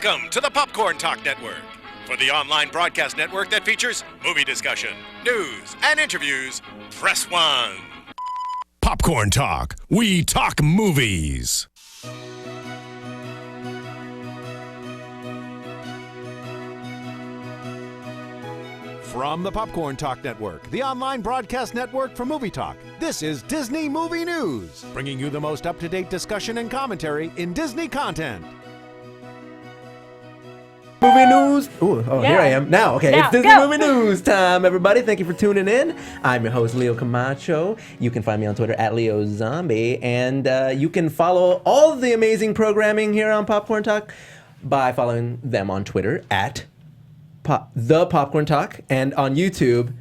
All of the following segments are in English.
Welcome to the Popcorn Talk Network, for the online broadcast network that features movie discussion, news, and interviews. Press 1. Popcorn Talk. We talk movies. From the Popcorn Talk Network, the online broadcast network for movie talk, this is Disney Movie News, bringing you the most up-to-date discussion and commentary in Disney content. Movie news. Here I am. Now, okay, it's Disney Movie News time, everybody. Thank you for tuning in. I'm your host, Leo Camacho. You can find me on Twitter at LeoZombie, and you can follow all of the amazing programming here on Popcorn Talk by following them on Twitter at The Popcorn Talk and on YouTube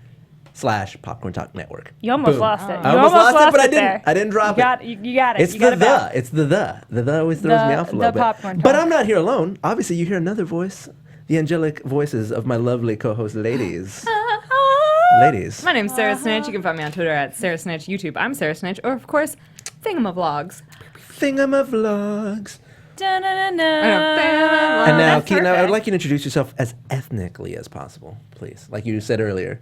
/PopcornTalk Network. You almost lost it. I almost lost it, but I didn't drop it. You got it. It's It's the always throws me off a little bit. Popcorn Talk. But I'm not here alone. Obviously, you hear another voice. The angelic voices of my lovely co-host ladies. Ladies. My name's Sarah Snitch. You can find me on Twitter at Sarah Snitch, YouTube. I'm Sarah Snitch, or of course, Thingamavlogs. Thingamavlogs. Da-na-na-na. And now, That's Keetin, I would perfect. like you to introduce yourself as ethnically as possible, please. Like you said earlier.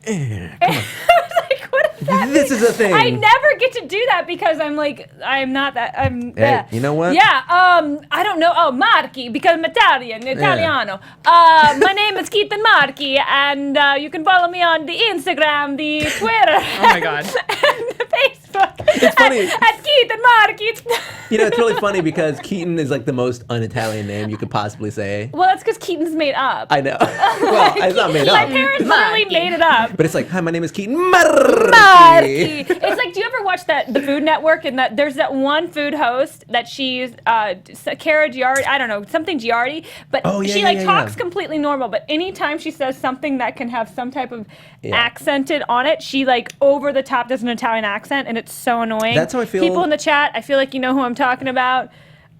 Come on. Like, what is that? This is a thing. I never get to do that because I'm Hey, you know what? Yeah, I don't know. Oh, Marchi, because I'm Italiano. My name is Keetin Marchi, and you can follow me on the Instagram, the Twitter. Oh my God. And the Facebook. It's funny. At Keetin Marchi. You know, it's really funny because Keetin is like the most un-Italian name you could possibly say. Well, that's because Keaton's made up. I know. Well, it's not made My up. parents literally made it up. But it's like, hi, my name is Keetin Marchi. Marchi. It's like, do you ever watch the Food Network? And that there's that one food host that she's Cara Giardi, I don't know, something Giardi, but she talks completely normal. But anytime she says something that can have some type of accented on it, she like over the top does an Italian accent, and it's so annoying. That's how I feel. People in the chat, I feel like you know who I'm talking about,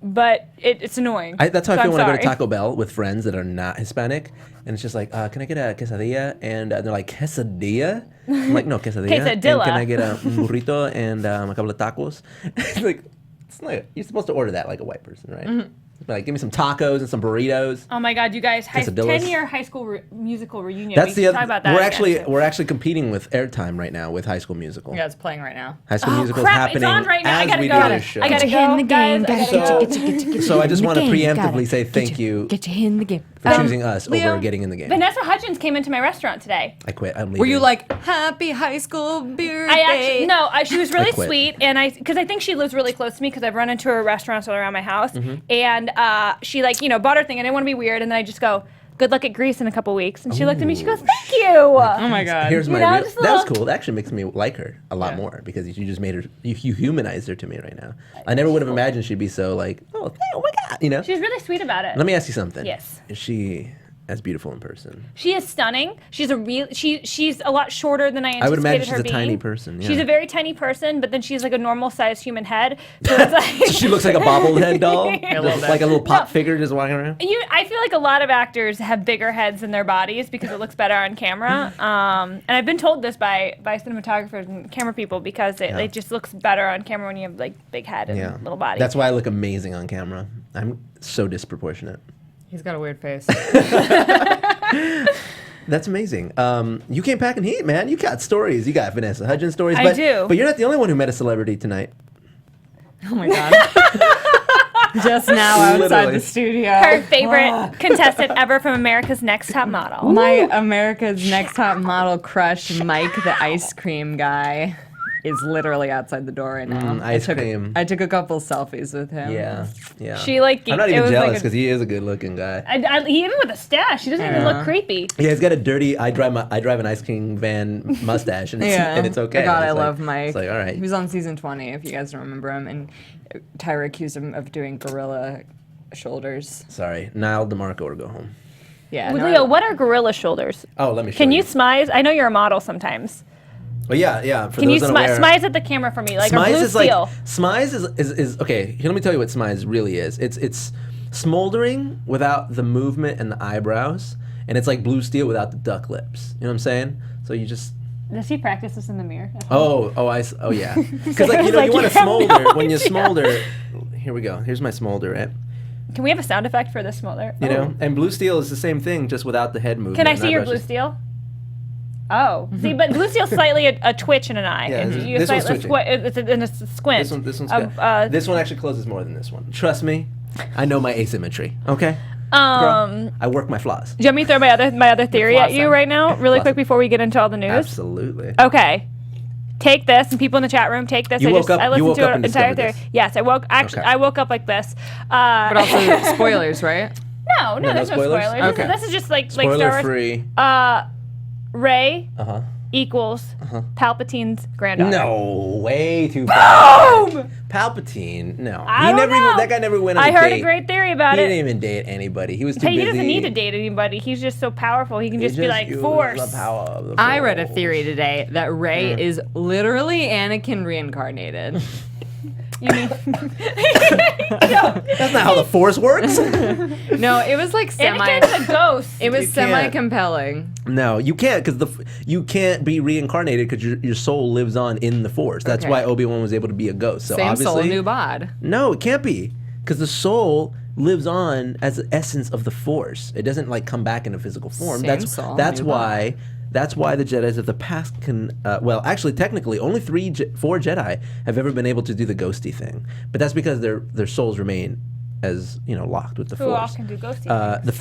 but it's annoying. That's how I feel when I go to sorry. Taco Bell with friends that are not Hispanic, and it's just like, can I get a quesadilla? And they're like, quesadilla? I'm like, no, quesadilla. Quesadilla. And can I get a burrito and a couple of tacos? It's like, it's not, you're supposed to order that like a white person, right? Mm-hmm. Like, give me some tacos and some burritos. Oh my God, you guys! Quesadillas. 10-year high school musical reunion. That's we the should talk other. about that We're actually competing with airtime right now with High School Musical. Yeah, it's playing right now. High School Musical is crap, happening it's on right now. I as gotta we go. do this show. I gotta Get you in go, the game. guys. So I just want to preemptively say thank you Get you in the game. for choosing us Leo, over getting in the game. Vanessa Hudgens came into my restaurant today. I quit. I'm leaving. Were you like, happy high school beer She was really quit. sweet, and because I think she lives really close to me because I've run into her restaurants all around my house, and she bought her thing. I didn't want to be weird, and then I just go, good luck at Greece in a couple weeks, and she looked at me, she goes, thank you. Oh my God. Here's my know, real, just a that was little- cool. That actually makes me like her a lot more because you just made her, you humanized her to me right now. I never would have imagined she'd be so like, oh my God, you know? She's really sweet about it. Let me ask you something. Yes. Is she as beautiful in person? She is stunning. She's she's a lot shorter than I anticipated I would imagine her she's a being. tiny person. Yeah. She's a very tiny person, but then she's like a normal-sized human head. So it's like She looks like a bobblehead doll, A little bit. like a little pop figure just walking around. I feel like a lot of actors have bigger heads than their bodies because it looks better on camera. And I've been told this by cinematographers and camera people because it just looks better on camera when you have like big head and little body. That's why I look amazing on camera. I'm so disproportionate. He's got a weird face. That's amazing. You came packing heat, man. You got stories. You got Vanessa Hudgens stories. I do. But you're not the only one who met a celebrity tonight. Oh my God. Just now outside Literally. the studio. her favorite contestant ever from America's Next Top Model. My America's Next Top Model crush, Mike the ice cream guy, is literally outside the door right now. Ice cream. I took a couple selfies with him. Yeah. She like I'm not it even was jealous like because he is a good-looking guy. even with a stash, he doesn't even look creepy. Yeah, he's got a dirty. I drive an ice cream van mustache, and it's okay. God, I It's like- love Mike. It's like, all right. He was on season 20, if you guys don't remember him, and Tyra accused him of doing gorilla shoulders. Sorry, Niall DeMarco or go home. Yeah. Well, no, Leo, what are gorilla shoulders? Oh, let me show Can you smize? I know you're a model sometimes. Well, yeah. For Can you those unaware, smize at the camera for me, like a Smize blue is like steel? Smize is okay. Here, let me tell you what Smize really is. It's smoldering without the movement and the eyebrows, and it's like blue steel without the duck lips. You know what I'm saying? So you just Does he practice this in the mirror? oh yeah. Because like you Like, want to you have no smolder when you idea. smolder. Here we go. Here's my smolder. Right? Can we have a sound effect for this smaller? You know, and Blue Steel is the same thing, just without the head movement. Can I see your Blue Steel? Oh, see, but Blue Steel's slightly a twitch in an eye. Yeah, this one's twitching. It's a squint. This one's good. This one actually closes more than this one. Trust me, I know my asymmetry. Okay. Girl, I work my flaws. Do you want me to throw my other theory at you right now, really quick, before we get into all the news? Absolutely. Okay. Take this, and people in the chat room, take this. I listened to an entire theory. This. Yes, I woke up like this. But also spoilers, right? No, there's no spoilers. Okay. This is just like Spoiler Star Wars. free. Rey equals Palpatine's granddaughter. No, way too far. Boom! Palpatine, no. I don't know. That guy never went on a I date. heard a great theory about He it. didn't even date anybody. He was too busy. He doesn't need to date anybody. He's just so powerful. He can just be like, used Force. the power of the I read a Force. theory today that Rey is literally Anakin reincarnated. You mean? That's not how the Force works. No, it was like Anakin's a ghost. It was You can't. semi-compelling. No, you can't, because you can't be reincarnated because your soul lives on in the Force. That's Okay. why Obi-Wan was able to be a ghost. So Same obviously, soul, new bod. No, it can't be, because the soul lives on as the essence of the Force. It doesn't like come back in a physical form. Same That's soul, that's new why. That's why the Jedis of the past can, well, actually, technically, only 4 Jedi have ever been able to do the ghosty thing. But that's because their souls remain as, locked with the Who Force. all can do ghosty things? The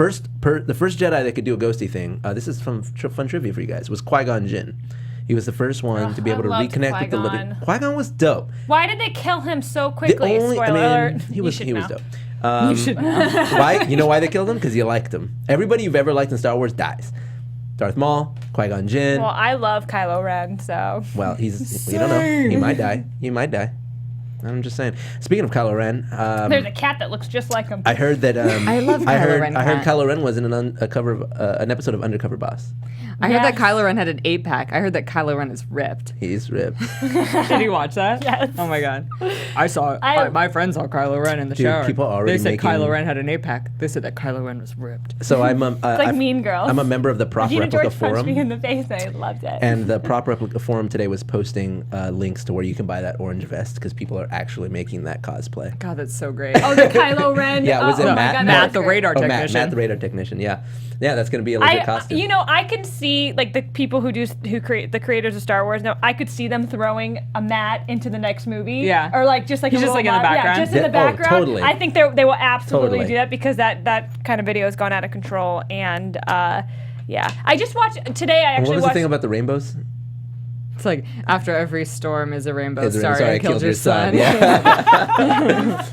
first Jedi that could do a ghosty thing, this is from fun trivia for you guys, was Qui-Gon Jinn. He was the first one to be able to I loved reconnect with the living. Qui-Gon. Qui-Gon was dope. Why did they kill him so quickly? Spoiler alert. He was You should dope. know. You should know. Why? You know why they killed him? Because you liked him. Everybody you've ever liked in Star Wars dies. Darth Maul, Qui-Gon Jinn. Well, I love Kylo Ren, so. Well, he's. You don't know. He might die. He might die. I'm just saying. Speaking of Kylo Ren, There's a cat that looks just like him. I heard that. I love Kylo Ren I heard cat. Kylo Ren was in a cover of an episode of Undercover Boss. I heard that Yes. Kylo Ren had an 8-pack. I heard that Kylo Ren is ripped. He's ripped. Did you watch that? Yes. Oh my god. I saw I- my friends saw Kylo Ren in the Dude, shower. people already They said making- Kylo Ren had an 8-pack. They said that Kylo Ren was ripped. So I'm. It's like Mean Girls. I'm a member of the Prop Regina Replica George punched me Forum. in the face and I loved it. And the Prop Replica Forum today was posting links to where you can buy that orange vest because people are actually making that cosplay. God, that's so great. Oh, the Kylo Ren. Yeah, was it oh my Matt? God, Matt, that's the great. radar Oh, technician. Matt the radar technician. Yeah, that's gonna be a legit costume. I can see like the people who create the creators of Star Wars. Now I could see them throwing a Matt into the next movie. Yeah. Or like just like He's a just, little like, in the mod- background? Yeah, just in the Yeah, oh, background. totally. I think they will absolutely Totally. do that because that kind of video has gone out of control. And yeah, I just watched today. I And actually what was the watched. thing about the rainbows? It's like after every storm is a rainbow. Is it- Sorry, I killed your son. Yeah.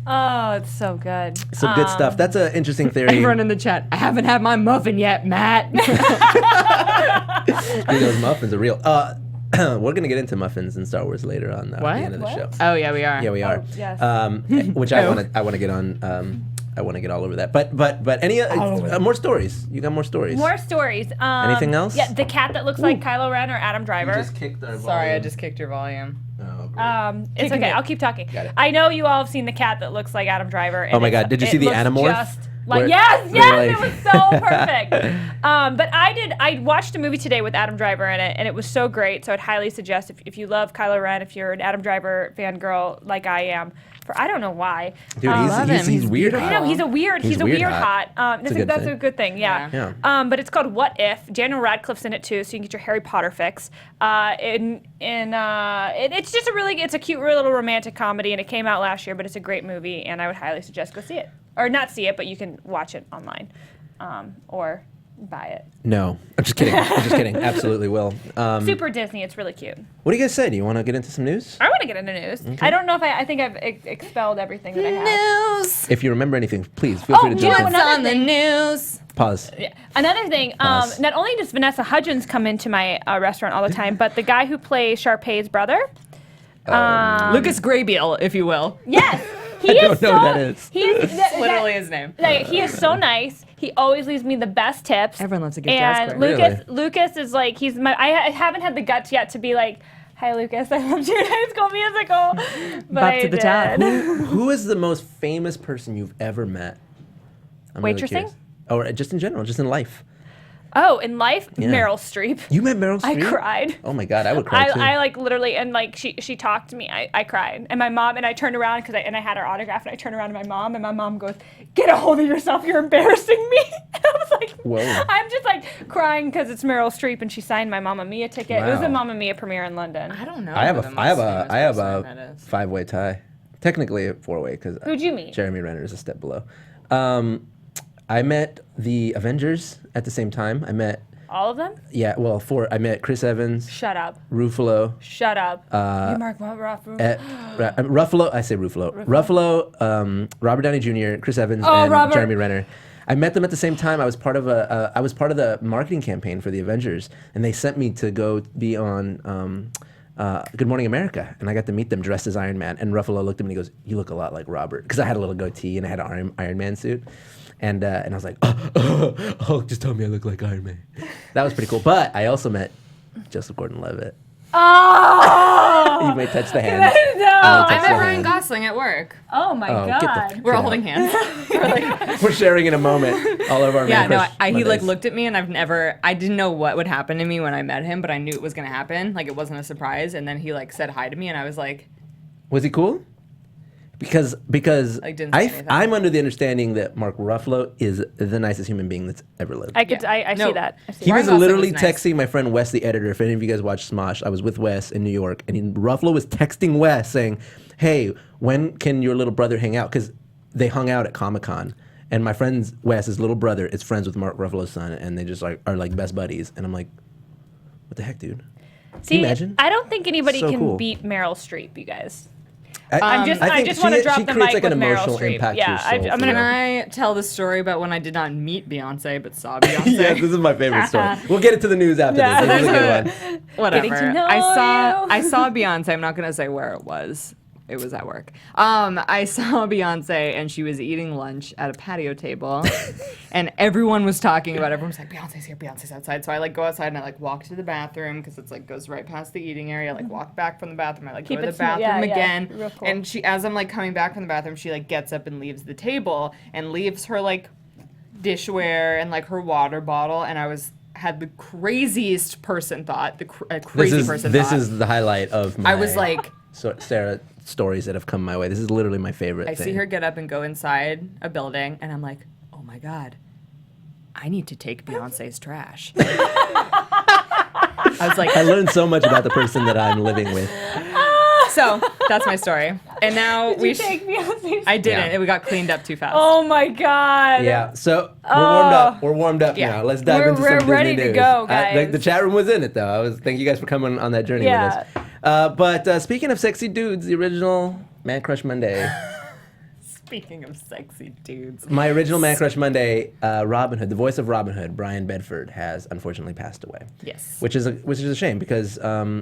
Oh, it's so good. Some good stuff. That's an interesting theory. Everyone in the chat, I haven't had my muffin yet, Matt. Dude, those muffins are real. We're gonna get into muffins in Star Wars later on at the What? end of the show. Oh yeah, we are. Yeah, we are. Oh, yes. Which I want to get on. I want to get all over that. But any more stories? You got more stories? More stories. Anything else? Yeah, the cat that looks like Kylo Ren or Adam Driver. kicked our Sorry, I just kicked your volume. Oh, great. It's okay. I'll keep talking. Got it. I know you all have seen the cat that looks like Adam Driver. And Oh my God, did you see the looks Animorph? Just like Where yes, they're it like- was so perfect. But I watched a movie today with Adam Driver in it, and it was so great. So I'd highly suggest if you love Kylo Ren, if you're an Adam Driver fangirl like I am. I don't know why. Dude, love him. he's He's weird. beautiful. I know he's a weird hot. It's a good That's thing. a good thing. Yeah. Yeah. But it's called What If. Daniel Radcliffe's in it too, so you can get your Harry Potter fix. It's just it's a cute little romantic comedy, and it came out last year, but it's a great movie, and I would highly suggest go see it, or not see it, but you can watch it online, or buy it. No, I'm just kidding. Absolutely will. Super Disney. It's really cute. What do you guys say? Do you want to get into some news? I want to get into news. I don't know if I think I've expelled everything that I have. News. If you remember anything, please feel free to you know jump in. what? What's on the news? Pause. Another thing, Pause. not only does Vanessa Hudgens come into my restaurant all the time, but the guy who plays Sharpay's brother. Lucas Graybeal, if you will. Yes, he I is don't know so. who that is. He is Literally his name. Like, he is so nice. He always leaves me the best tips. Everyone loves a good jazz And player. Lucas is like I haven't had the guts yet to be like, hi Lucas, I loved your high school musical. But Back to the top. Who is the most famous person you've ever met? I'm really Waitressing? curious. Or just in general, just in life. Oh, in life, Meryl Streep. You met Meryl Streep? I cried. Oh my God, I would cry too. I like literally, and like she talked to me. I cried, and my mom, and I turned around I had her autograph, and I turned around to my mom, and my mom goes, "Get a hold of yourself! You're embarrassing me." And I was like, whoa. I'm just like crying because it's Meryl Streep, and she signed my Mamma Mia ticket. Wow. It was a Mamma Mia premiere in London. I don't know. I have a 5-way tie. Technically a 4-way because Who'd you meet? Jeremy Renner is a step below. I met the Avengers at the same time. I met all of them. Yeah, well, 4. I met Chris Evans. Shut up. Ruffalo. Shut up. You Mark Ruffalo. I say Ruffalo. Ruffalo. Robert Downey Jr., Chris Evans, and Robert. Jeremy Renner. I met them at the same time. I was part of the marketing campaign for the Avengers, and they sent me to go be on Good Morning America, and I got to meet them dressed as Iron Man. And Ruffalo looked at me and he goes, "You look a lot like Robert," because I had a little goatee and I had an Iron Man suit. And I was like, oh, just tell me I look like Iron Man. That was pretty cool. But I also met Joseph Gordon-Levitt. Oh! You may touch the hand. No. I met Ryan Gosling at work. Oh my God. We're all holding hands. We're sharing in a moment all of our Yeah, no, he Mondays. like looked at me and I didn't know what would happen to me when I met him, but I knew it was gonna happen. Like it wasn't a surprise. And then he like said hi to me and I was like, was he cool? Because Like, didn't say anything. I'm under the understanding that Mark Ruffalo is the nicest human being that's ever lived. I see that. I see He that. was Gosling literally was nice. texting my friend Wes, the editor. If any of you guys watch Smosh, I was with Wes in New York, and Ruffalo was texting Wes saying, "Hey, when can your little brother hang out?" Because they hung out at Comic-Con, and my friend's Wes's little brother is friends with Mark Ruffalo's son, and they just like are like best buddies. And I'm like, what the heck, dude? Can See, you imagine? I don't think anybody So can cool. beat Meryl Streep, you guys. I I think just want to drop she the creates mic like an with Meryl emotional Streep. impact Yeah, to your soul, I'm for gonna. real. Can I tell the story about when I did not meet Beyonce but saw Beyonce? Yes, this is my favorite story. We'll get into the news after Yeah. this. This is a good one. Whatever. Getting to know I you. saw Beyonce. I'm not gonna say where it was. It was at work. I saw Beyonce and she was eating lunch at a patio table, and everyone was talking about it. Everyone was like, "Beyonce's here, Beyonce's outside." So I like go outside and I like walk to the bathroom because it's like goes right past the eating area. I like walk back from the bathroom. I like Keep go to it the small. bathroom Yeah, again. real cool. And she, as I'm like coming back from the bathroom, she like gets up and leaves the table and leaves her like dishware and like her water bottle. And I had the craziest person thought, crazy person This thought. is the highlight of my I was like, Sarah stories that have come my way. This is literally my favorite I thing. see her get up and go inside a building, and I'm like, oh my God, I need to take Beyonce's trash. I was like, I learned so much about the person that I'm living with. so that's my story. And now You take Beyonce's. I didn't. Yeah. We got cleaned up too fast. Oh my God. Yeah, so we're warmed up. We're warmed up Yeah. now. Let's dive We're- into we're some ready Disney to news. go, guys. The chat room was in it though. Thank you guys for coming on that journey Yeah. with us. But speaking of sexy dudes, the original Man Crush Monday. Speaking of sexy dudes. My original Man Crush Monday, Robin Hood, the voice of Robin Hood, Brian Bedford, has unfortunately passed away. Yes. Which is a shame because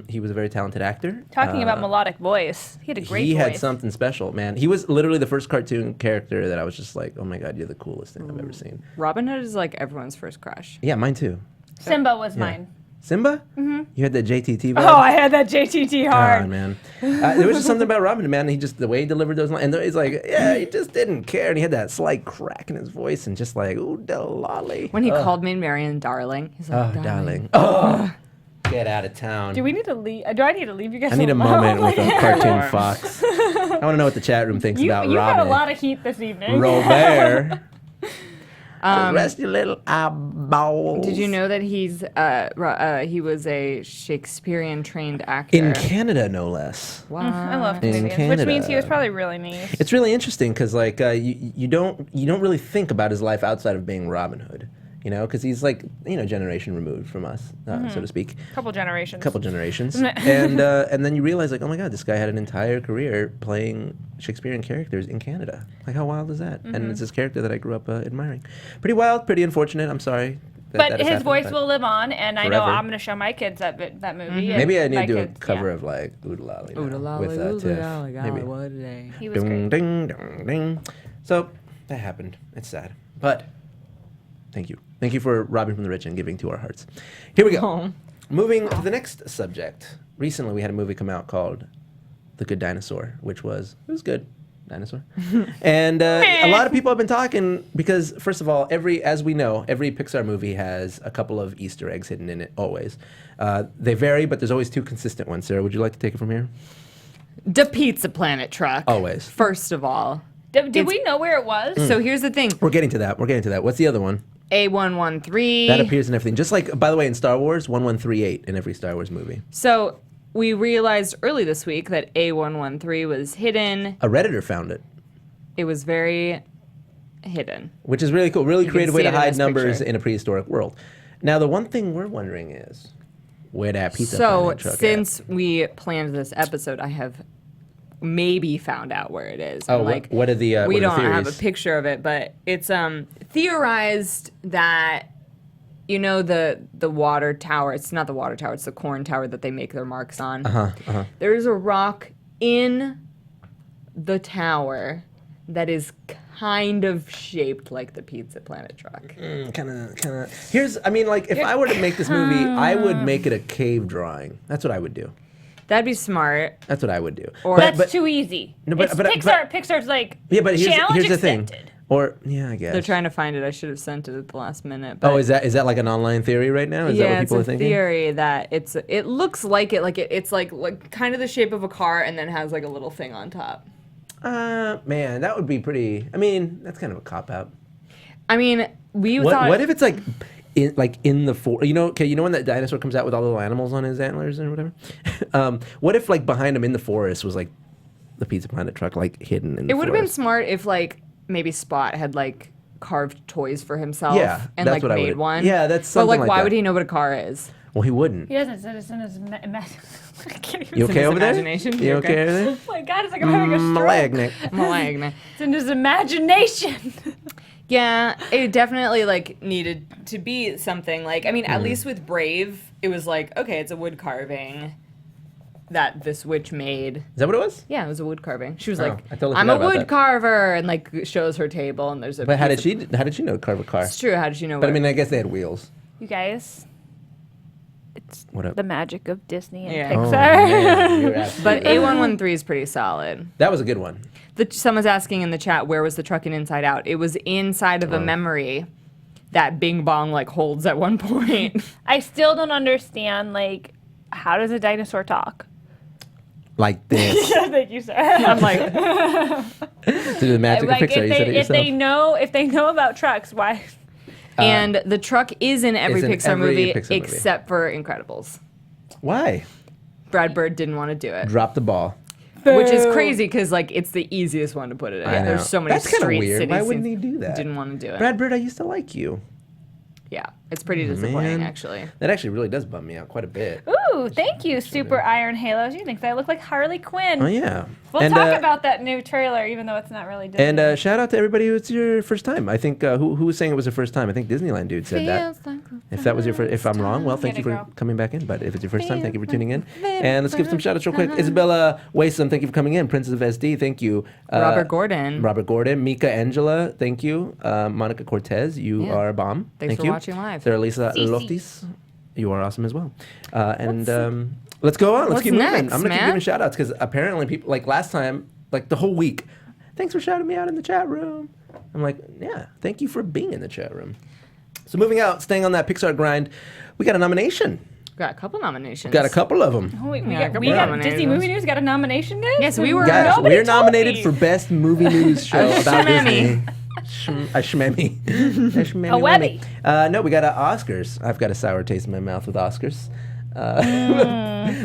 he was a very talented actor. Talking about melodic voice, he had a great He voice. had something special, man. He was literally the first cartoon character that I was just like, oh my God, you're the coolest thing I've ever seen. Robin Hood is like everyone's first crush. Yeah, mine too. Simba was mine. Simba? Mm-hmm. You had that JTT vibe? Oh, I had that JTT hard. God, man. There was just something about Robin, man. The way he delivered those lines, and he's like, yeah, he just didn't care. And he had that slight crack in his voice and just like, ooh, lolly. When he called me and Marion darling, he's like, Oh, darling. Oh, get out of town. Do we need to leave? Do I need to leave you guys I need a alone? moment with a cartoon fox. I want to know what the chat room thinks about You Robin. got a lot of heat this evening. Robert. Rest your little eyeballs. Did you know that he was a Shakespearean trained actor? In Canada, no less. Wow. I love In Canadians, which Canada. means he was probably really nice. It's really interesting because like you don't really think about his life outside of being Robin Hood, because he's like generation removed from us, so to speak, Couple generations. couple generations, and then you realize like, oh my God, this guy had an entire career playing Shakespearean characters in Canada. Like, how wild is that? And it's this character that I grew up admiring. Pretty wild, pretty unfortunate. I'm sorry. But his voice will live on, and I know Forever. I'm going to show my kids that movie. and Maybe I need my to do a kids, cover yeah. of like Oodle Lolly now Oodle lolly, with oodle Tiff. lolly, golly, Maybe. what a day. He was Ding, great. ding, ding, ding. So that happened. It's sad, but thank you for robbing from the rich and giving to our hearts. Here we go. Oh. Moving to the next subject. Recently, we had a movie come out called The Good Dinosaur, which was good. dinosaur. And a lot of people have been talking because, first of all, as we know, every Pixar movie has a couple of Easter eggs hidden in it, always. They vary, but there's always 2 consistent ones. Sarah, would you like to take it from here? The Pizza Planet truck. Always. First of all. Did we know where it was? So here's the thing. We're getting to that. What's the other one? A113. That appears in everything. Just like, by the way, in Star Wars, 1138 in every Star Wars movie. So we realized early this week that A113 was hidden. A Redditor found it. It was very hidden. Which is really cool. Really creative way to hide numbers picture. in a prehistoric world. Now, the one thing we're wondering is where that Pizza Planet truck since we planned this episode, I have maybe found out where it is. Oh, what are the we what are don't the have a theories? picture of it, but it's theorized that the water tower. It's not the water tower. It's the corn tower that they make their marks on. There is a rock in the tower that is kind of shaped like the Pizza Planet truck. Kind of. Here's, I mean, like, if I were to make this movie, I would make it a cave drawing. That's what I would do. That'd be smart. That's what I would do. Or That's too easy. No, but- It's but- Pixar's like, Yeah, but challenge here's the thing. accepted. Or, yeah, I guess. They're trying to find it. I should have sent it at the last minute. But Oh, is that like an online theory right now? Is that what people are it's a thinking? theory that it looks like it, it's like kind of the shape of a car and then has like a little thing on top. Man, that would be pretty. I mean, that's kind of a cop out. I mean, we thought. What if it's like in the forest? You know when that dinosaur comes out with all the little animals on his antlers or whatever. What if like behind him in the forest was like the Pizza Planet truck like hidden in the It would have been forest? smart if like maybe Spot had like carved toys for himself Yeah, and that's like what I made would've- one. yeah, that's But something like, like why that. would he know what a car is? Well, he wouldn't. He doesn't. It's in his I can't even You in okay his over there? imagination. You You okay okay? over there? Oh my God, it's like I'm having a stroke. Malignant. Malignant. It's in his imagination. Yeah, it definitely like needed to be something like, I mean, at least with Brave, it was like, okay, it's a wood carving that this witch made. Is that what it was? Yeah, it was a wood carving. She was Oh, like, I totally I'm forgot a about wood that. carver, and like shows her table, and there's a. But how piece did of- she know to carve a car? It's true. How did she know? But I what- mean, I guess they had wheels. You guys, it's What up? the magic of Disney and Yeah. Oh, Pixar. man, you're absolutely But right. A113 is pretty solid. That was a good one. Someone's asking in the chat, where was the truck in Inside Out? It was inside of a memory that Bing Bong like holds at one point. I still don't understand, like, how does a dinosaur talk? Like this. Thank you, sir. I'm like, Through the magic Like, of Pixar, you said it if they yourself. know about trucks, why? and the truck is in every is in Pixar every movie Pixar movie. except for Incredibles. Why? Brad Bird didn't want to do it, Drop the ball. which is crazy because like it's the easiest one to put it in. I know. There's so many That's kinda street weird. city Why wouldn't scenes. he do that? Didn't want to do it. Brad Bird, I used to like you. Yeah, it's pretty disappointing Man. actually. That actually really does bum me out quite a bit. Ooh, thank you, Super Iron Halos. You think I look like Harley Quinn? Oh, yeah. We'll And, talk about that new trailer, even though it's not really Disney. And shout out to everybody who it's your first time. I think who was saying it was their first time? I think Disneyland dude said that. If that was your first, if I'm wrong, well, thank Get you it, for girl. coming back in. But if it's your first time, thank you for tuning in. And let's give some shout outs real quick. Isabella Waysome, thank you for coming in. Princess of SD, thank you. Robert Gordon. Robert Gordon. Mika Angela, thank you. Monica Cortez, you Yeah. are a bomb. Thanks thank for you. watching live. Sarah Lisa Cece. Loftis, you are awesome as well. Let's go on. Let's what's keep moving. next, I'm going to keep man? giving shout outs because apparently people, like last time, like the whole week, thanks for shouting me out in the chat room. I'm like, yeah, thank you for being in the chat room. So moving out, staying on that Pixar grind, we got a nomination. Got a couple nominations. Got a couple of them. Oh, wait, Yeah, a we couple got nominations. Disney Movie News got a nomination, guys? Yes, we were- Guys, Nobody we're told nominated me. for best movie news show about Shmemmy. Disney. A shmemmy. A shmemmy. A webby. No, we got Oscars. I've got a sour taste in my mouth with Oscars.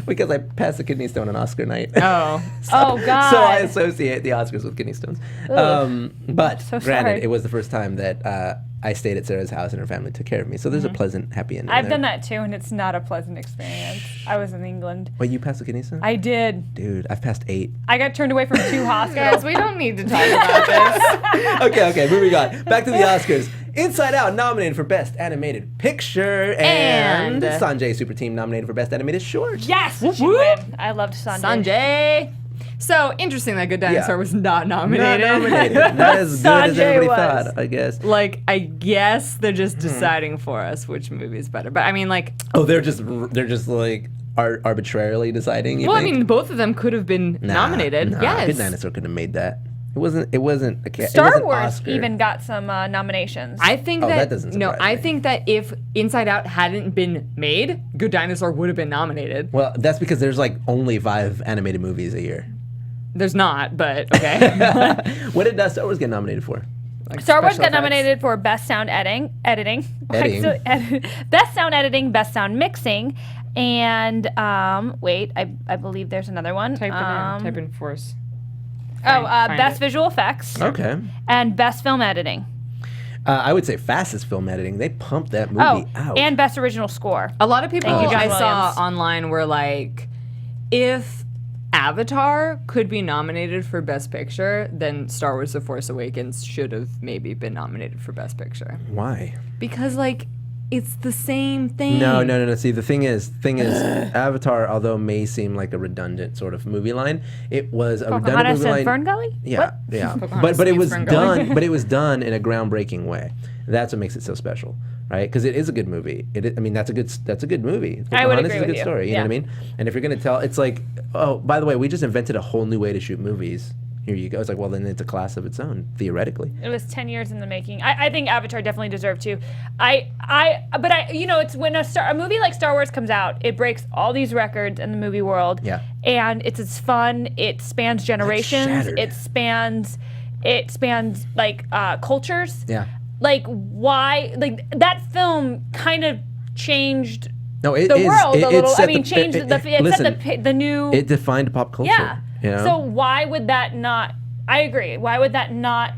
Because I passed the kidney stone on Oscar night. Oh. Oh, God. So I associate the Oscars with kidney stones. But So granted, sorry. it was the first time that I stayed at Sarah's house and her family took care of me. So there's a pleasant, happy ending. I've there. done that too, and it's not a pleasant experience. I was in England. Wait, you passed the kidney stone? I did. Dude, I've passed 8. I got turned away from 2 hospitals. Guys, we don't need to talk about this. Okay, moving on. Back to the Oscars. Inside Out nominated for Best Animated Picture, and Sanjay Super Team nominated for Best Animated Short. Yes, she win. I loved Sanjay. Sanjay. So interesting that Good Dinosaur Yeah. was not nominated. Not nominated. Not as good as Sanjay everybody was. thought, I guess. Like, I guess they're just deciding for us which movie is better. But I mean, like, Oh, they're just like arbitrarily deciding. You well, I think? mean, both of them could have been nominated. Nah, Yes. Good Dinosaur couldn't have made that. It wasn't. Star Wars even got some nominations. I think that doesn't surprise I me. think that if Inside Out hadn't been made, Good Dinosaur would have been nominated. Well, that's because there's like only 5 animated movies a year. There's not, but okay. What did Star Wars get nominated for? Like Star Wars special got effects. nominated for Best Sound Editing. Best Sound Editing, Best Sound Mixing, and wait, I believe there's another one. Type in Force. Best Find it. Visual Effects. Okay. And Best Film Editing. I would say fastest film editing. They pumped that movie out. And Best Original Score. A lot of people Thank you, John I saw Williams. online were like, if Avatar could be nominated for Best Picture, then Star Wars: The Force Awakens should have maybe been nominated for Best Picture. Why? Because like, it's the same thing. No. See, the thing is, Avatar, although may seem like a redundant sort of movie line, it was a redundant Pocahontas movie line. and Fern Gully? Yeah, yeah. Pocahontas But it meets was Fern Gully. done. But it was done in a groundbreaking way. That's what makes it so special, right? Because it is a good movie. That's a good movie. I would Pocahontas agree is a with good you. story. You know what I mean? And if you're gonna tell, it's like, oh, by the way, we just invented a whole new way to shoot movies. Here you go. It's like, well, then it's a class of its own, theoretically. It was 10 years in the making. I think Avatar definitely deserved to. It's when a movie like Star Wars comes out, it breaks all these records in the movie world. Yeah. And it's fun. It spans generations. shattered. It spans like cultures. Yeah. Like why? Like that film kind of changed No, it the is- world it- a it little. set I mean, the- changed it- the. It listen, set the new. It defined pop culture. Yeah. You know? So why would that not? I agree. Why would that not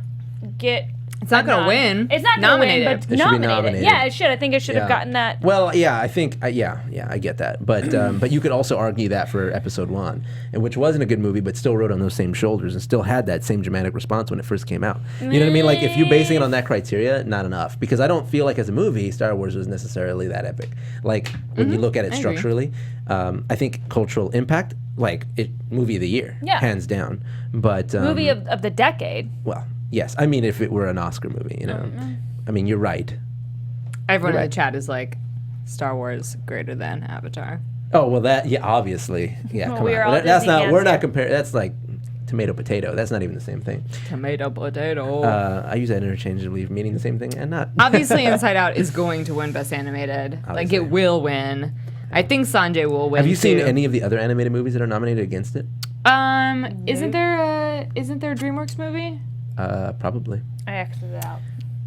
get? It's not gonna win. It's not gonna win, Nominated. but It should be nominated. nominated. Yeah, it should. I think it should have Yeah. gotten that. Well, yeah, I think, I get that, but you could also argue that for Episode 1, and which wasn't a good movie, but still rode on those same shoulders and still had that same dramatic response when it first came out. You know what I mean? Like if you're basing it on that criteria, not enough, because I don't feel like as a movie, Star Wars was necessarily that epic. Like when you look at it agree. structurally, I think cultural impact, like movie of the year, Yeah. hands down. But Movie of the decade. well, yes, I mean if it were an Oscar movie, you know, I mean you're right. Everyone You're in the chat is like, Star Wars greater than Avatar. Oh well, obviously, yeah. Well, Come we are on, all that's Disney not. fans We're here. not comparing. That's like tomato potato. That's not even the same thing. Tomato potato. I use that interchangeably, meaning the same thing and not. Obviously, Inside Out is going to win Best Animated. Like Obviously. it will win. I think Sanjay will win. Have you seen too. any of the other animated movies that are nominated against it? Isn't there a DreamWorks movie? Probably. I exited it out.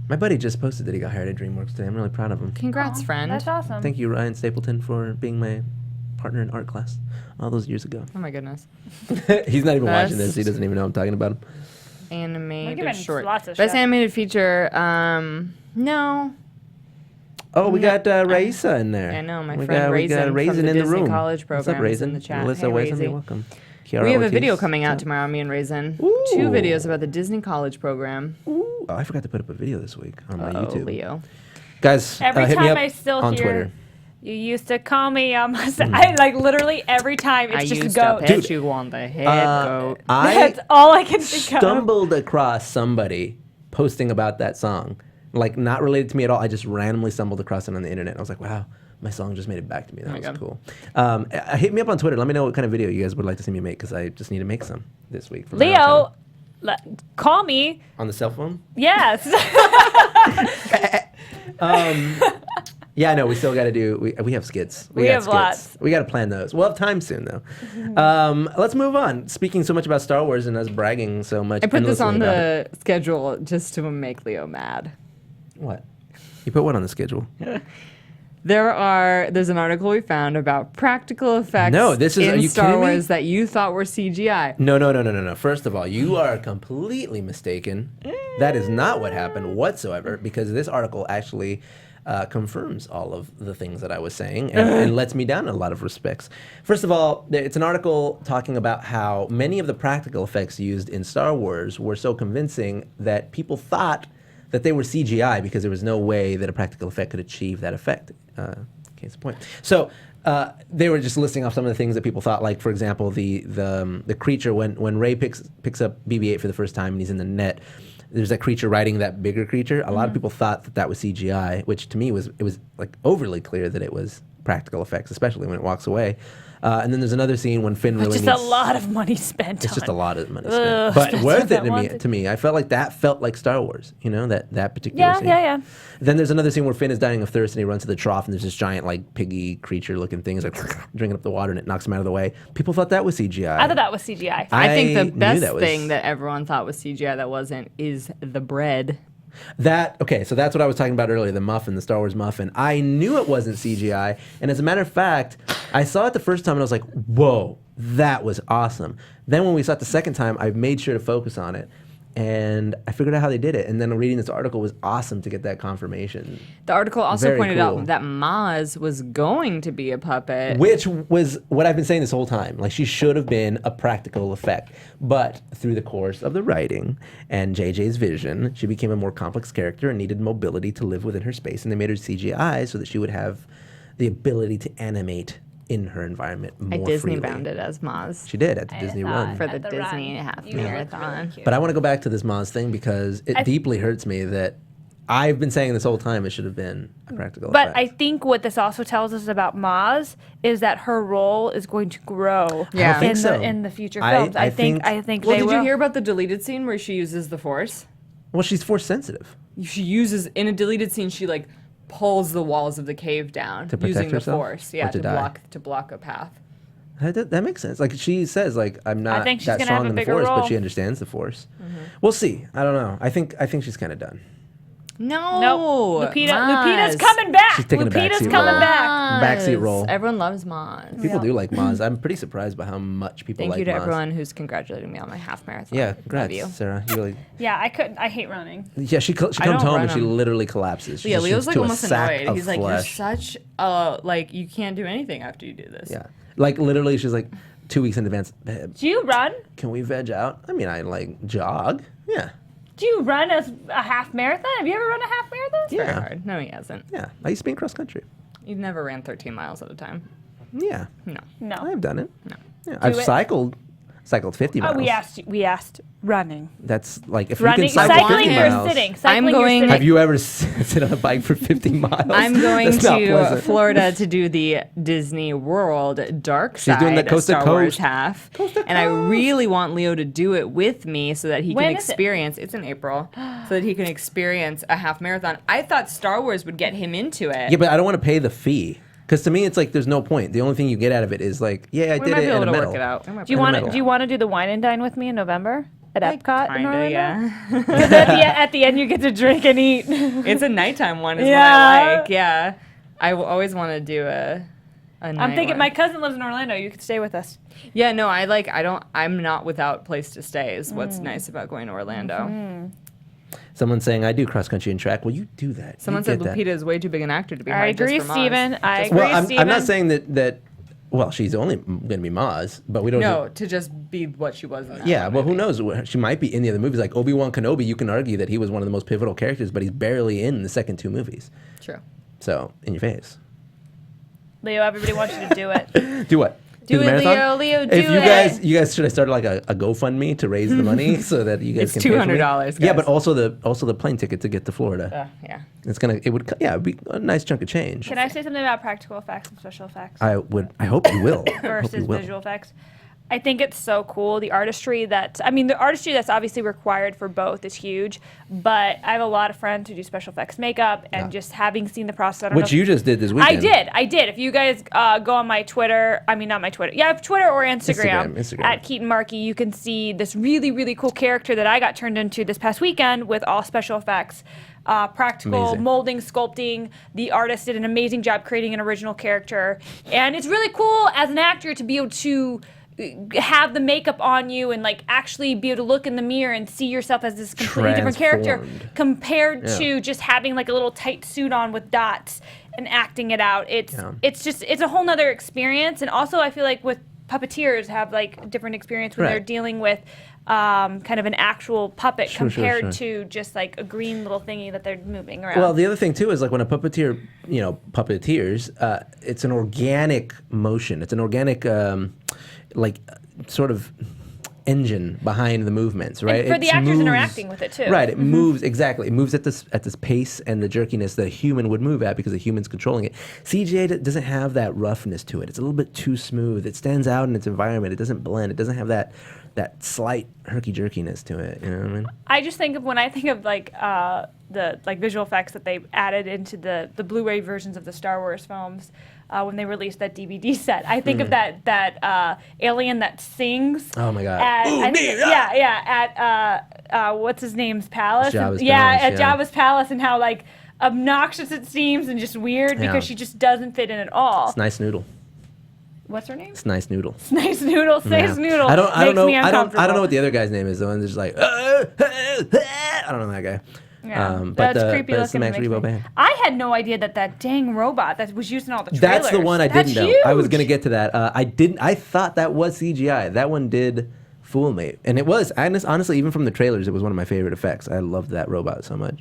My buddy just posted that he got hired at DreamWorks today. I'm really proud of him. Congrats, friend. That's awesome. Thank you, Ryan Stapleton, for being my partner in art class all those years ago. Oh my goodness. He's not even watching Best- this. He doesn't even know I'm talking about him. Animated giving short. lots of Best shit. animated feature. No. Oh, we got Raisa in there. I know, my we friend got, we Raisin got from Raisin the in the Disney room. College What's up, program is Raisin? in the chat. Melissa Hey, Raisin, Raisi. you're welcome. We have a Ortiz, video coming out what's up? tomorrow, me and Raisin. Ooh. 2 videos about the Disney College program. Ooh, oh, I forgot to put up a video this week on my YouTube. Leo. Guys, Every hit me time up I still on hear, Twitter. you used to call me. I like literally every time it's I just used go. to pet you on the head, goat. I That's all I can think of. stumbled across somebody posting about that song, like not related to me at all. I just randomly stumbled across it on the internet. I was like, wow, my song just made it back to me. That was God. cool. Hit me up on Twitter. Let me know what kind of video you guys would like to see me make, because I just need to make some this week. For my Leo, channel. call me. On the cell phone? Yes. Yeah, no, we still got to do. We have skits. We got have skits. lots. We got to plan those. We'll have time soon, though. Let's move on. Speaking so much about Star Wars and us bragging so much. I put this on endlessly about it. the schedule just to make Leo mad. What? You put what on the schedule? There's an article we found about practical effects No, this is- are in you Star kidding me? Wars that you thought were CGI. No. First of all, you are completely mistaken. That is not what happened whatsoever, because this article actually confirms all of the things that I was saying and lets me down in a lot of respects. First of all, it's an article talking about how many of the practical effects used in Star Wars were so convincing that people thought that they were CGI because there was no way that a practical effect could achieve that effect. Case in point. So they were just listing off some of the things that people thought, like, for example, the creature, when Rey picks up BB-8 for the first time and he's in the net, there's that creature riding that bigger creature. A lot of people thought that was CGI, which to me was like overly clear that it was practical effects, especially when it walks away. And then there's another scene when Finn really Just needs... a lot of money spent. It's just a lot of money spent. Ugh, But that's worth what it I to me. I felt like that felt like Star Wars, that particular Yeah, scene. yeah. Then there's another scene where Finn is dying of thirst and he runs to the trough and there's this giant like piggy creature looking thing. He's like drinking up the water and it knocks him out of the way. People thought that was CGI. I thought that was CGI. I think the knew best that was- thing that everyone thought was CGI that wasn't is the bread. So that's what I was talking about earlier, the muffin, the Star Wars muffin. I knew it wasn't CGI, and as a matter of fact, I saw it the first time and I was like, whoa, that was awesome. Then when we saw it the second time, I made sure to focus on it, and I figured out how they did it. And then reading this article was awesome to get that confirmation. The article also Very pointed cool. out that Maz was going to be a puppet. Which was what I've been saying this whole time. Like, she should have been a practical effect. But through the course of the writing and JJ's vision, she became a more complex character and needed mobility to live within her space. And they made her CGI so that she would have the ability to animate in her environment more I Disney freely. bound it as Maz She did at the Disney run. for the At the Disney run. half You look marathon. really cute. But I want to go back to this Maz thing because it deeply hurts me that I've been saying this whole time it should have been a practical But effect. I think what this also tells us about Maz is that her role is going to grow Yeah. I don't think in, so. in the future I- films. I I think Well, they did will. you hear about the deleted scene where she uses the Force? Well, she's force sensitive. She uses, in a deleted scene, she like pulls the walls of the cave down To protect using the herself? Force. Or Yeah, to to die? block a path. That makes sense. Like she says, like I'm not think she's that gonna strong have a in the bigger force, but role. she understands the force. We'll see. I don't know. I think she's kind of done. No. Nope. Lupita's Maz. coming back. She's taking a Lupita's backseat coming role. back. Backseat role. Everyone loves Maz. People do like Maz. I'm pretty surprised by how much people Thank like you to Maz. everyone who's congratulating me on my half marathon. Yeah, Love congrats, you. Sarah. You really. Yeah, I couldn't. I hate running. Yeah, she comes don't home run and she them. literally collapses. Yeah, She's Leo's just like to a almost sack annoyed. of He's like, flesh. you're such like you can't do anything after you do this. Yeah, like literally, she's like 2 weeks in advance. Babe, Do you run? can we veg out? I mean, I like jog. Yeah, Do you run a half marathon? Have you ever run a half marathon? Very yeah, hard. No, he hasn't. yeah. I used to be in cross country. You've never ran 13 miles at a time. Yeah, No. No. I've done it. No. Yeah, I've it. cycled 50 miles. Oh, we asked running. That's like if Running, you can cycle cycling 50 or miles. sitting. I'm Cycling going- or sitting. Have you ever sit on a bike for 50 miles? I'm going That's not to pleasant. Florida to do the Disney World Dark She's Side doing the coast to Star Wars coast. half. Coast to and I coast. really want Leo to do it with me so that he When can is it? experience it's in April. So that he can experience a half marathon. I thought Star Wars would get him into it. Yeah, but I don't want to pay the fee. Because to me, it's like there's no point. The only thing you get out of it is like, yeah, I we did might it be able in a to medal. work it out. Do you In the want middle. to? Do you want to do the wine and dine with me in November at Epcot in Kinda, Orlando? yeah. 'Cause at the end, you get to drink and eat. It's a nighttime one is what Yeah. I like. Yeah. I always want to do a I'm night thinking one. my cousin lives in Orlando. You could stay with us. Yeah, no, I'm not without place to stay is what's nice about going to Orlando. Someone's saying, I do cross country and track. Well, you do that. You Someone said get that. Lupita is way too big an actor to be I hired agree, just for Maz. Steven. I Just- agree, Well, I'm Steven. not saying that. Well, she's only going to be Maz, but we don't. No, to just be what she was in that Yeah, one well, who movie. knows? She might be in the other movies. Like Obi-Wan Kenobi, you can argue that he was one of the most pivotal characters, but he's barely in the second two movies. True. So, in your face. Leo, everybody wants you to do it. Do what? Do the it, marathon? Leo, If do you it. guys should have started like a GoFundMe to raise the money so that you guys It's can pay for me. $200, Yeah, guys. but also the plane ticket to get to Florida. Yeah. It'd be a nice chunk of change. Can I say something about practical effects and special effects I hope you will. I hope versus you will. visual effects? I think it's so cool. The artistry that's obviously required for both is huge. But I have a lot of friends who do special effects makeup, and Yeah. just having seen the process, I don't Which know you just did this weekend. I did. If you guys go on my Twitter, not my Twitter. Yeah, Twitter or Instagram. At Keetin Marchi, you can see this really, really cool character that I got turned into this past weekend with all special effects. Practical Amazing. molding, sculpting. The artist did an amazing job creating an original character. And it's really cool as an actor to be able to have the makeup on you and like actually be able to look in the mirror and see yourself as this completely different character Transformed. compared Yeah. to just having like a little tight suit on with dots and acting it out. It's a whole nother experience. And also I feel like with puppeteers have like different experience when Right. they're dealing with kind of an actual puppet Sure, compared sure. to just like a green little thingy that they're moving around. Well, the other thing too is like when a puppeteer, puppeteers, it's an organic motion. It's an organic, sort of engine behind the movements, right? And for the actors interacting with it too. Right, it moves exactly. It moves at this pace and the jerkiness that a human would move at because a human's controlling it. CGI doesn't have that roughness to it. It's a little bit too smooth. It stands out in its environment. It doesn't blend. It doesn't have that slight herky-jerkiness to it. You know what I mean? I just think of when I think of the visual effects that they added into the Blu-ray versions of the Star Wars films. When they released that DVD set, I think of that alien that sings. Oh my God! At what's his name's palace? Jabba's At palace, Jabba's palace, and how like obnoxious it seems and just weird because she just doesn't fit in at all. It's Nice Noodle. What's her name? It's Nice Noodle. Nice Noodle. Nice Noodle. I don't know. Me I don't know what the other guy's name is. The one that's just like I don't know that guy. Yeah, But that's creepy it's the looking. Max Rebo band. I had no idea that dang robot that was used in all the trailers. That's the one I didn't know. Huge. I was gonna get to that. I thought that was CGI. That one did fool me, and it was. Honestly, even from the trailers, it was one of my favorite effects. I loved that robot so much.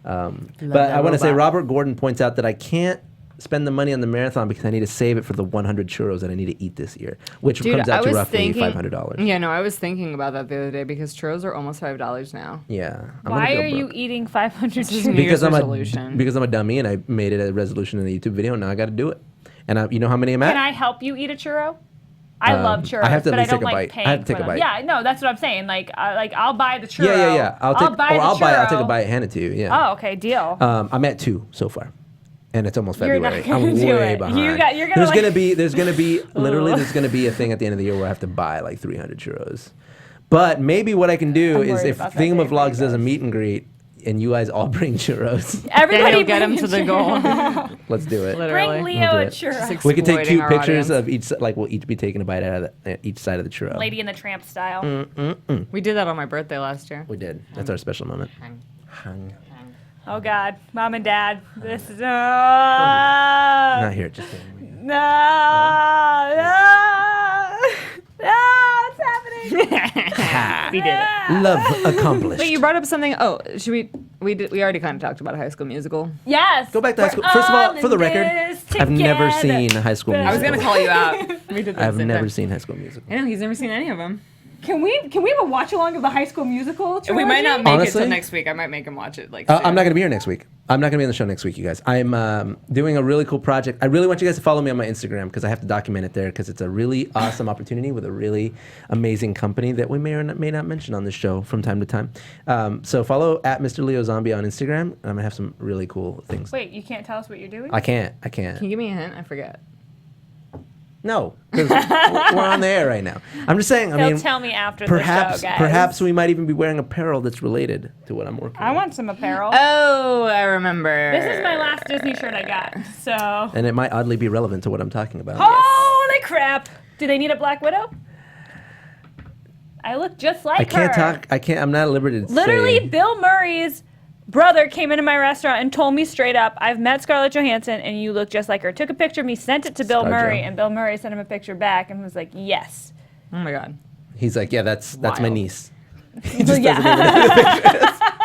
But I want to say Robert Gordon points out that I can't spend the money on the marathon because I need to save it for the 100 churros that I need to eat this year, which comes out to roughly $500. Yeah, no, I was thinking about that the other day because churros are almost $5 now. Yeah. Why are you eating 500 churros? Because I'm a dummy and I made it a resolution in the YouTube video and now I got to do it. And you know how many I'm at? Can I help you eat a churro? I love churros, I have to at but I least don't take a like bite. paying I have to take for a them. bite. Yeah, no, that's what I'm saying. Like I'll buy the churro. Yeah. I'll buy it. I'll take a bite, hand it to you. Yeah. Oh, okay, deal. I'm at 2 so far. And it's almost You're not February. gonna I'm do way it. behind. You're gonna there's like- gonna be literally there's gonna be a thing at the end of the year where I have to buy like 300 churros. But maybe what I can do is if about that day Thingamavlogs for you does a guys. meet and greet and you guys all bring churros, Everybody get bring them to a the churro. goal. let's do it. Literally. Bring Leo We'll a do it. churro. We can take Exploiting cute our pictures audience. of each. Like we'll each be taking a bite out of each side of the churro. Lady in the Tramp style. We did that on my birthday last year. We did. That's our special moment. Oh God, Mom and Dad, this is Not here. Just kidding. no, it's happening. We did it. Love accomplished. Wait, you brought up something. Oh, should we? We already kind of talked about High School Musical. Yes. Go back to high school. First of all, for the record, I've never seen High School Musical. I was gonna call you out. We did that. I've never seen High School Musical. I know he's never seen any of them. Can we have a watch along of the High School Musical trilogy? We might not make Honestly? it till next week. I might make him watch it. Like I'm not going to be here next week. I'm not going to be on the show next week, you guys. I'm doing a really cool project. I really want you guys to follow me on my Instagram because I have to document it there because it's a really awesome opportunity with a really amazing company that we may or may not mention on this show from time to time. So follow at Mr. Leo Zombie on Instagram. I'm going to have some really cool things. Wait, you can't tell us what you're doing? I can't. Can you give me a hint? I forget. No, because we're on the air right now. I'm just saying. He'll tell me after perhaps, the show, guys. perhaps we might even be wearing apparel that's related to what I'm working on. I want some apparel. Oh, I remember. This is my last Disney shirt I got. So. And it might oddly be relevant to what I'm talking about. Holy crap! Do they need a Black Widow? I look just like I can't her. talk. I can't. I'm not at liberty to Literally, say. Bill Murray's brother came into my restaurant and told me straight up, I've met Scarlett Johansson and you look just like her. Took a picture of me, sent it to Bill Scarjo. Murray, and Bill Murray sent him a picture back and was like, yes. Oh my god. He's like, yeah, that's my Wild. niece.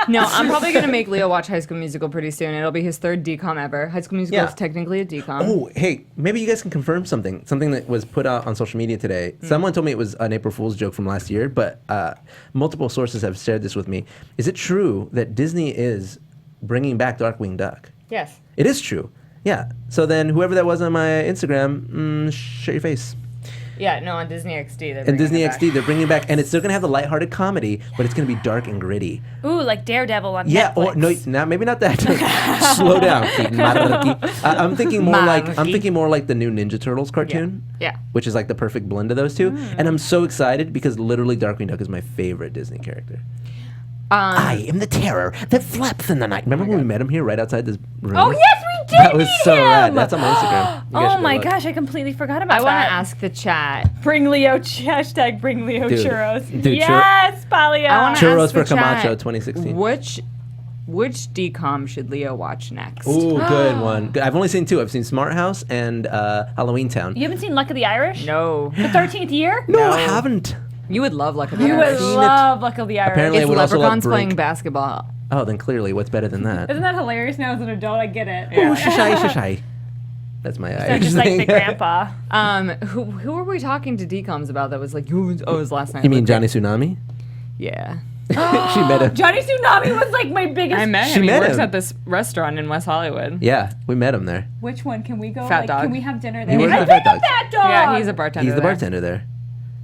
No, I'm probably gonna make Leo watch High School Musical pretty soon. It'll be his third DCOM ever. High School Musical Yeah. is technically a DCOM. Oh, hey, maybe you guys can confirm something. Something that was put out on social media today. Someone told me it was an April Fool's joke from last year, but multiple sources have shared this with me. Is it true that Disney is bringing back Darkwing Duck? Yes. It is true. Yeah. So then whoever that was on my Instagram, shut your face. Yeah, no, on Disney XD. And Disney XD, they're bringing back, and it's still gonna have the lighthearted comedy, but it's gonna be dark and gritty. Ooh, like Daredevil on Yeah, Netflix. or no, maybe not that. Slow down, Keetin Marchi. I'm thinking more like the new Ninja Turtles cartoon. Yeah. Which is like the perfect blend of those two, and I'm so excited because literally Darkwing Duck is my favorite Disney character. I am the terror that flaps in the night. Remember when we met him here right outside this room? Oh, yes, we did That was meet so him! rad. That's on my Instagram. You guys Oh should my go look. gosh, I completely forgot about I that. want to ask the chat. Bring Leo, hashtag bring Leo Dude. churros. Dude, yes, Palio. I wanna Churros ask for the chat, Camacho 2016. Which DCOM should Leo watch next? Ooh, good one. Good. I've only seen two. I've seen Smart House and Halloween Town. You haven't seen Luck of the Irish? No. The 13th year? No, I haven't. You would love Luck of the You Irish. would love Luck of the Irish. Apparently- It's I would also love leprechauns Brink. playing basketball. Oh, then clearly, what's better than that? Isn't that hilarious now as an adult? I get it. Oh, shishai, shishai. That's my So Irish just like thing. the grandpa. Who were we talking to DCOMs about that was like, it was last night? You mean Johnny Tsunami? Yeah. She met him. Johnny Tsunami was like my biggest. I met She him. He met works him. at this restaurant in West Hollywood. Yeah, we met him there. Which one? Can we go? Fat like, Dog. Can we have dinner there? works I've at been Fat to Dog. Fat Dog. Yeah, he's a bartender. He's the there. bartender there.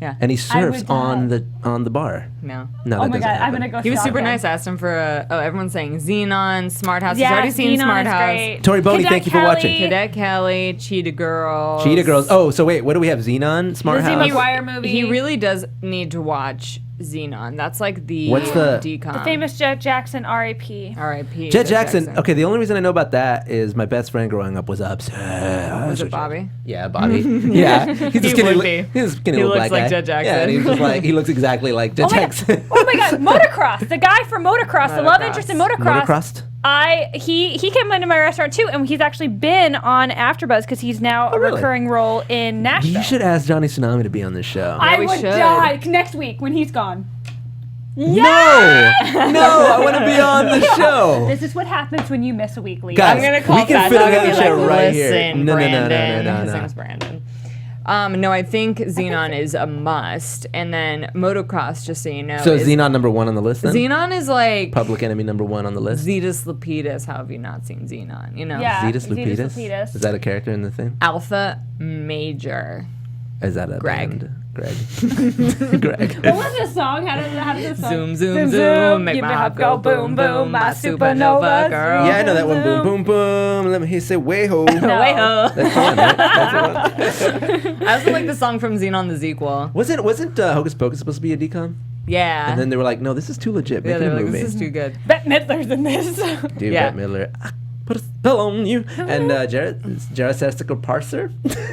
Yeah. And he surfs would on die. the bar. No. No, Oh that my doesn't god, I'm happen. gonna go. He was stalk super him. nice. I asked him for everyone's saying Xenon, Smart House. Yeah, He's already seen Xenon Smart is House. great. Tori Boney, Cadet thank you for Kelly. watching. Cadet Kelly, Cheetah Girls. Cheetah Girls. Oh, so wait, what do we have? Xenon, Smart Lizzie House. McGuire movie. He really does need to watch Xenon. That's like the What's the- DCOM. The famous Jet Jackson, R.I.P. R.I.P. Jet Jackson. Okay, the only reason I know about that is my best friend growing up was obsessed. Was it Bobby? Yeah, Bobby. Yeah, he's a skinny, would be. he's a skinny He little looks black like guy. Jet Jackson. Yeah, and he's just like he looks exactly like Jet Oh my Jackson. god! Oh my god! Motocross. The guy from Motocross, the love Motocross. interest in Motocross. Motocrossed. He came into my restaurant too, and he's actually been on AfterBuzz because he's now a really? recurring role in Nashville. You should ask Johnny Tsunami to be on this show. I we would should. die next week when he's gone. No, I want to be on the show. This is what happens when you miss a week, Leo. Guys, I'm gonna call we can Fat fit Dog and another be show like, right here. listen, No, no, no, no, Brandon. no, no, His no. name's Brandon. No, I think Xenon is a must, and then Motocross, just so you know. So is, Xenon number 1 on the list then? Xenon is like Public Enemy number 1 on the list? Zetus Lapidus. How have you not seen Xenon? You know, Yeah. Zetus Zetus Lapidus? Lapidus. Is that a character in the thing? Alpha Major. Is that a Greg. band? Greg. Greg. What was the song? How did the song? Zoom, zoom, zoom, make Give my me heart hop, go boom, boom, my supernova girl. Yeah, I know that one. Boom, boom, boom. Let me hear you say way ho. No. Way ho. That's the one, right? That's the one. I also like the song from Xenon the sequel. Wasn't Hocus Pocus supposed to be a decom? Yeah. And then they were like, no, this is too legit. Make yeah, it they a were like, movie. this is too good. Bette Midler's in this. Dude, Yeah. Bette Midler. I put a spell on you. And Jared Sestical Parser.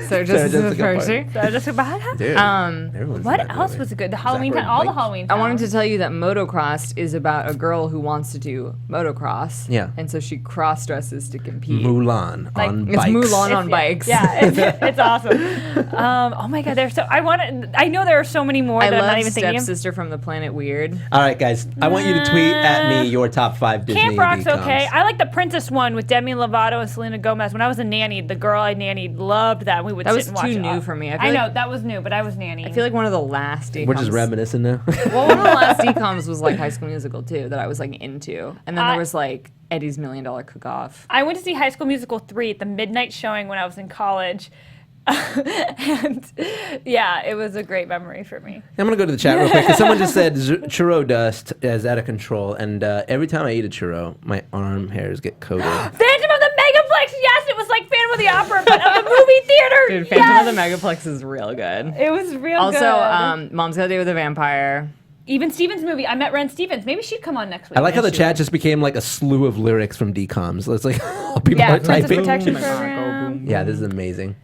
So just Sarah as a Jessica person. So just about Dude, everyone's in What that else movie. was good? The Halloween Zachary town, all the Banks. Halloween I towns. wanted to tell you that Motocross is about a girl who wants to do motocross. Yeah. And so she cross dresses to compete. Mulan Like, on It's bikes. Mulan on bikes. Yeah, it's awesome. Oh my god, I know there are so many more I that I'm not love even thinking of. Stepsister from the Planet Weird. All right, guys. I want you to tweet at me your top 5 Disney Camp Rock's decoms. okay. I like the Princess one with Demi Lovato and Selena Gomez. When I was a nanny, the girl I nannied loved that. We would That sit was and watch too it new all. for me. I I feel know like- that was new, but I was nanny. I feel like one of the last DCOMs. We're just reminiscing now. Well, one of the last DCOMs was like High School Musical too, that I was like into. And then there was like Eddie's $1 Million Cook-Off. I went to see High School Musical 3 at the midnight showing when I was in college. And yeah, it was a great memory for me. I'm gonna go to the chat real quick because someone just said churro dust is out of control, and every time I eat a churro, my arm hairs get coated. Phantom of the Megaplex, yes, it was like Phantom of the Opera, but of the movie theater. Dude, Phantom yes! of the Megaplex is real good. It was real Also, good. Mom's Got a Date with a Vampire. Even Stevens' movie. I met Ren Stevens. Maybe she'd come on next week. I like how the chat just became like a slew of lyrics from DCOMs. It's like people Yeah, are Princess typing. Protection Boom, Program. boom, Yeah, this is amazing.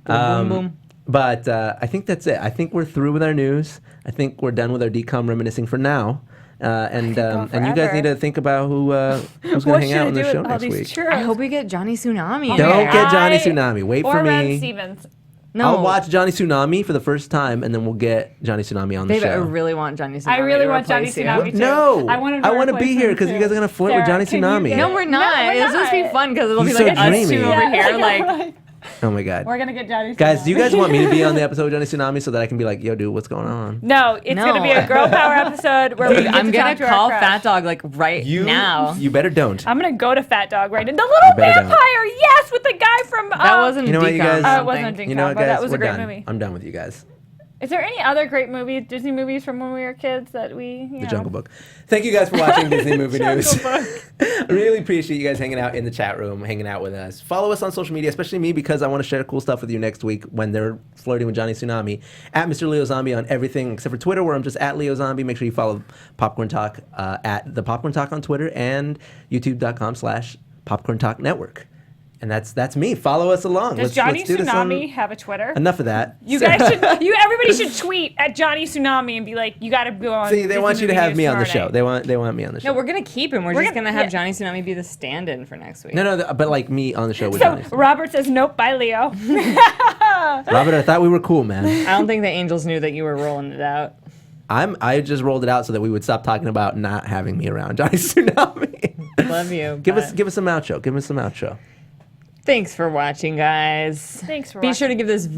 boom, boom. But I think that's it. I think we're through with our news. I think we're done with our DCOM reminiscing for now. And you guys forever. need to think about who's What going to hang should out I on the do show with all next these week. churros? I hope we get Johnny Tsunami in Don't there. get Johnny I- Tsunami. Wait or for Ren me. Stevens. No. I'll watch Johnny Tsunami for the first time, and then we'll get Johnny Tsunami on the Babe, I show. really want Johnny Tsunami. I really to want Johnny replace you. Tsunami too. No, I want him to to replace be here him because you too. guys are gonna flirt with Sarah, Johnny can you Tsunami. get- No, we're not. we're It's supposed to be not. fun because it'll He's be like so us dreamy. two over here. Like, Oh my god, We're gonna get Johnny Tsunami. guys, do you guys want me to be on the episode of Johnny Tsunami so that I can be like, yo, dude, what's going on? No, it's No. gonna be a girl power episode where we dude, get I'm to gonna talk to call our Fat crush. Dog like right now. You better don't. I'm gonna go to Fat Dog right now. The little better don't. vampire, yes, with the guy from. That wasn't You know what, you guys- DCOM. It wasn't a something. You know what, but guys? that was We're a great done. movie. I'm done with you guys. Is there any other great movies, Disney movies from when we were kids that we? The Jungle Book. Thank you guys for watching Disney Movie News. I really appreciate you guys hanging out in the chat room, hanging out with us. Follow us on social media, especially me, because I want to share cool stuff with you next week when they're flirting with Johnny Tsunami. At Mr. Leo Zombie on everything except for Twitter, where I'm just at Leo Zombie. Make sure you follow Popcorn Talk at the Popcorn Talk on Twitter and YouTube.com/Popcorn Talk Network. And that's me. Follow us along. Does Johnny let's do this on- Tsunami have a Twitter? Enough of that. You guys should. Everybody should tweet at Johnny Tsunami and be like, "You got to go on." See, they Disney want you to Movie have News me on the tomorrow show. night. They want me on the show. No, we're gonna keep him. We're We're just gonna- gonna have yeah. Johnny Tsunami be the stand-in for next week. No, but like me on the show with So Johnny. Robert says, "Nope, bye, Leo." Robert, I thought we were cool, man. I don't think the Angels knew that you were rolling it out. I just rolled it out so that we would stop talking about not having me around Johnny Tsunami. Love you. give but- us some outro. Give us some outro. Thanks for watching, guys. Thanks for Be watching. sure to give this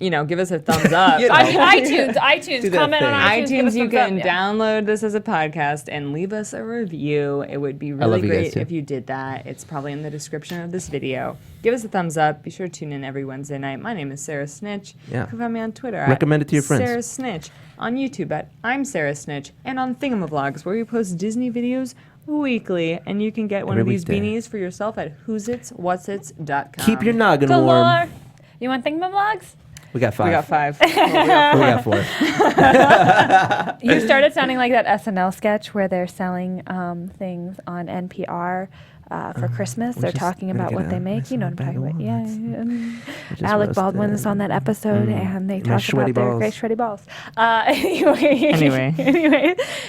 give us a thumbs up. iTunes, comment on iTunes. Give us You thumbs can up, download this as a podcast and leave us a review. It would be really great if you did that. It's probably in the description of this video. Give us a thumbs up. Be sure to tune in every Wednesday night. My name is Sarah Snitch. Yeah. You can find me on Twitter. Recommend it to your friends. Sarah Snitch. On YouTube at I'm Sarah Snitch. And on Thingamavlogs, where we post Disney videos weekly. And you can get one of these beanies for yourself at who'sitswhatsits.com. Keep your noggin warm. You want Thingamavlogs? We got 5. We got 5. We got 4. You started sounding like that SNL sketch where they're selling things on NPR for Christmas. They're talking about what they make. You know what I'm talking about. Yeah. Alec Baldwin's on that episode, and they talk about their great sweaty balls. Anyway,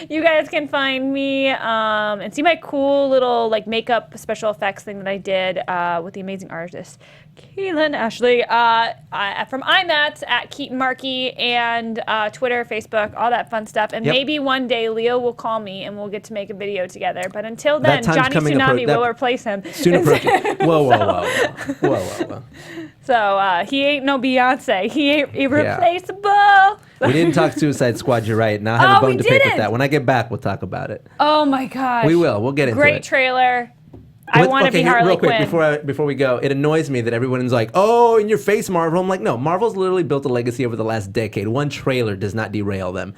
you guys can find me and see my cool little like makeup special effects thing that I did with the amazing artist Keelan Ashley from IMATS at Keetin Marchi and Twitter, Facebook, all that fun stuff. And maybe one day Leo will call me and we'll get to make a video together. But until then, Johnny Tsunami will replace him. Soon approaching. Whoa. So he ain't no Beyonce. He ain't irreplaceable. We didn't talk Suicide Squad, you're right. Now I have a bone to pick with that. When I get back, we'll talk about it. Oh my gosh. We will. We'll get into it. Great trailer. I want to be Harley Quinn. Before we go, it annoys me that everyone is like, "Oh, in your face, Marvel." I'm like, no, Marvel's literally built a legacy over the last decade. One trailer does not derail them.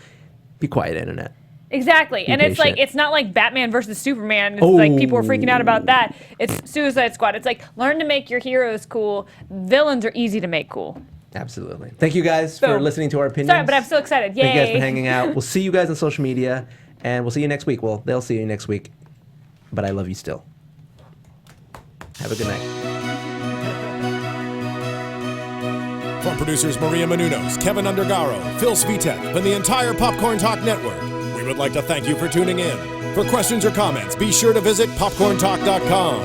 Be quiet, internet. Exactly, and it's like it's not like Batman versus Superman. It's like people are freaking out about that. It's Suicide Squad. It's like learn to make your heroes cool. Villains are easy to make cool. Absolutely. Thank you guys for listening to our opinions. Sorry, but I'm still excited. Yay! Thank you guys for hanging out. We'll see you guys on social media, and we'll see you next week. Well, they'll see you next week, but I love you still. Have a good night. From producers Maria Menounos, Kevin Undergaro, Phil Svitek, and the entire Popcorn Talk Network, we would like to thank you for tuning in. For questions or comments, be sure to visit PopcornTalk.com.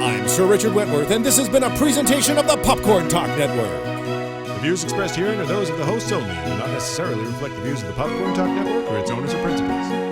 I'm Sir Richard Whitworth, and this has been a presentation of the Popcorn Talk Network. The views expressed herein are those of the hosts only and do not necessarily reflect the views of the Popcorn Talk Network or its owners or principals.